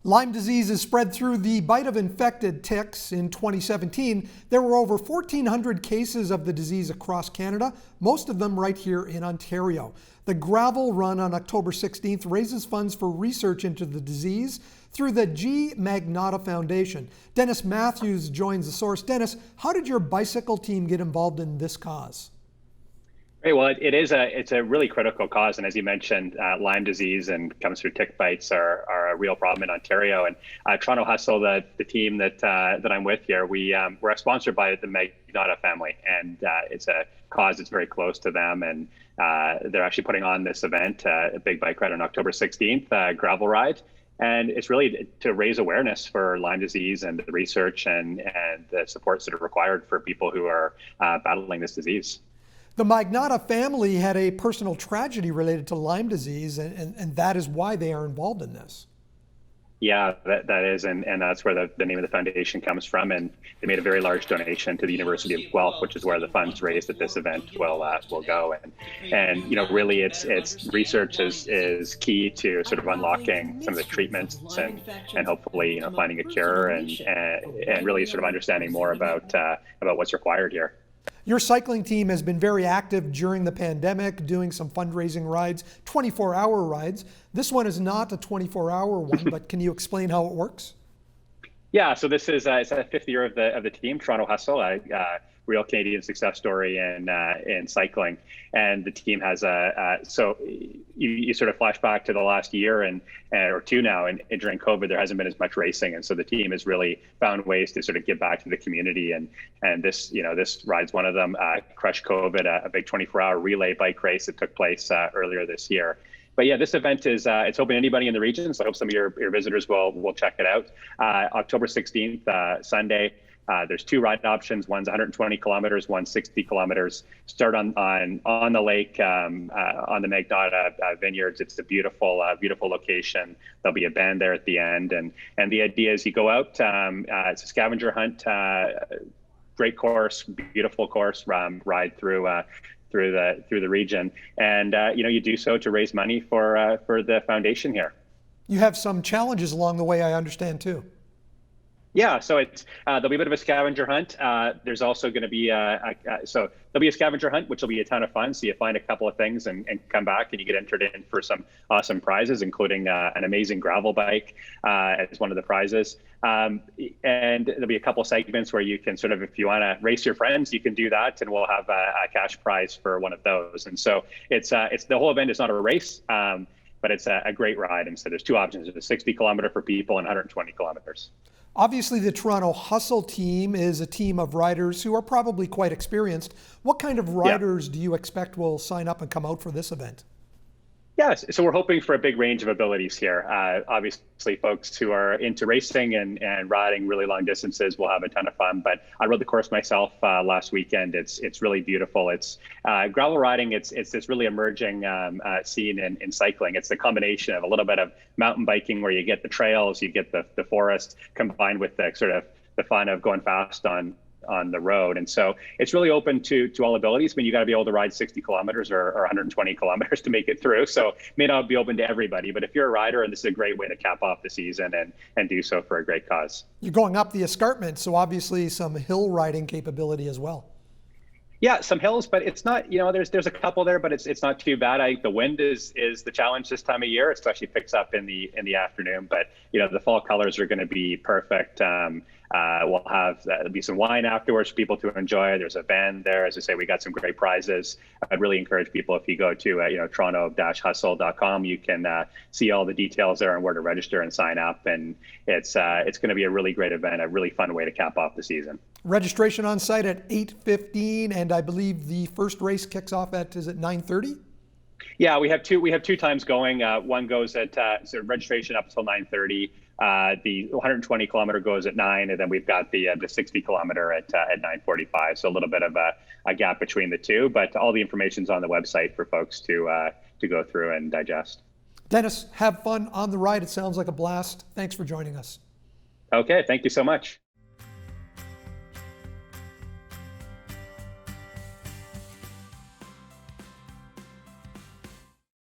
Lyme disease is spread through the bite of infected ticks. In 2017, there were over 1,400 cases of the disease across Canada, most of them right here in Ontario. The gravel run on October 16th raises funds for research into the disease through the Magnotta Foundation. Dennis Matthews joins the source. Dennis, how did your bicycle team get involved in this cause? Great. Well, it's a really critical cause, and as you mentioned, Lyme disease and comes through tick bites are a real problem in Ontario. And Toronto Hustle, the team that I'm with here, we're sponsored by the Magnotta family, and it's a cause that's very close to them. And they're actually putting on this event, a big bike ride on October 16th, gravel ride. And it's really to raise awareness for Lyme disease and the research and the supports that are required for people who are battling this disease. The Magnotta family had a personal tragedy related to Lyme disease, and that is why they are involved in this. Yeah, that is, and that's where the name of the foundation comes from. And they made a very large donation to the University of Guelph, which is where the funds raised at this event will go. And really, it's research is key to sort of unlocking some of the treatments and hopefully finding a cure and really sort of understanding more about what's required here. Your cycling team has been very active during the pandemic, doing some fundraising rides, 24-hour rides. This one is not a 24-hour one, but can you explain how it works? Yeah, so this is it's the fifth year of the team, Toronto Hustle, a real Canadian success story in cycling. And the team has so you sort of flash back to the last year or two now, and during COVID there hasn't been as much racing, and so the team has really found ways to sort of give back to the community. And this this ride's one of them. Crush COVID, a big 24-hour relay bike race that took place earlier this year. But yeah, this event is it's open to anybody in the region, so I hope some of your visitors will check it out. October 16th, Sunday. There's two ride options. One's 120 kilometers, one's 60 kilometers. Start on the lake on the Magnotta vineyards. It's a beautiful location. There'll be a band there at the end, and the idea is you go out. It's a scavenger hunt. Great course, beautiful course. Ride through the region, and you do so to raise money for the foundation here. You have some challenges along the way, I understand too. Yeah, so it's there'll be a bit of a scavenger hunt. There's also going to be so there'll be a scavenger hunt, which will be a ton of fun. So you find a couple of things and come back, and you get entered in for some awesome prizes, including an amazing gravel bike as one of the prizes. And there'll be a couple of segments where you can sort of, if you want to race your friends, you can do that, and we'll have a cash prize for one of those. And so it's the whole event is not a race, but it's a great ride. And so there's two options: there's a 60 kilometer for people and 120 kilometers. Obviously, the Toronto Hustle team is a team of riders who are probably quite experienced. What kind of riders do you expect will sign up and come out for this event? Yes, so we're hoping for a big range of abilities here. Obviously, folks who are into racing and riding really long distances will have a ton of fun. But I rode the course myself last weekend. It's really beautiful. It's gravel riding. It's this really emerging scene in cycling. It's the combination of a little bit of mountain biking, where you get the trails, you get the forest, combined with the sort of the fun of going fast on the road. And so it's really open to all abilities. I mean, you got to be able to ride 60 kilometers or 120 kilometers to make it through. So it may not be open to everybody, but if you're a rider, and this is a great way to cap off the season and do so for a great cause. You're going up the escarpment, so obviously some hill riding capability as well. Yeah, some hills, but it's not, there's a couple there, but it's not too bad. I think the wind is the challenge this time of year, especially picks up in the afternoon. But the fall colors are going to be perfect. We'll have there'll be some wine afterwards for people to enjoy. There's a band there. As I say, we got some great prizes. I'd really encourage people, if you go to toronto-hustle.com, you can see all the details there on where to register and sign up. And it's going to be a really great event, a really fun way to cap off the season. Registration on site at 8:15, and I believe the first race kicks off at, is it 9:30? Yeah, we have two times going. One goes at so registration up until 9:30. The 120 kilometer goes at 9, and then we've got the 60 kilometer at 9:45. So a little bit of a gap between the two, but all the information's on the website for folks to go through and digest. Dennis, have fun on the ride. It sounds like a blast. Thanks for joining us. Okay, thank you so much.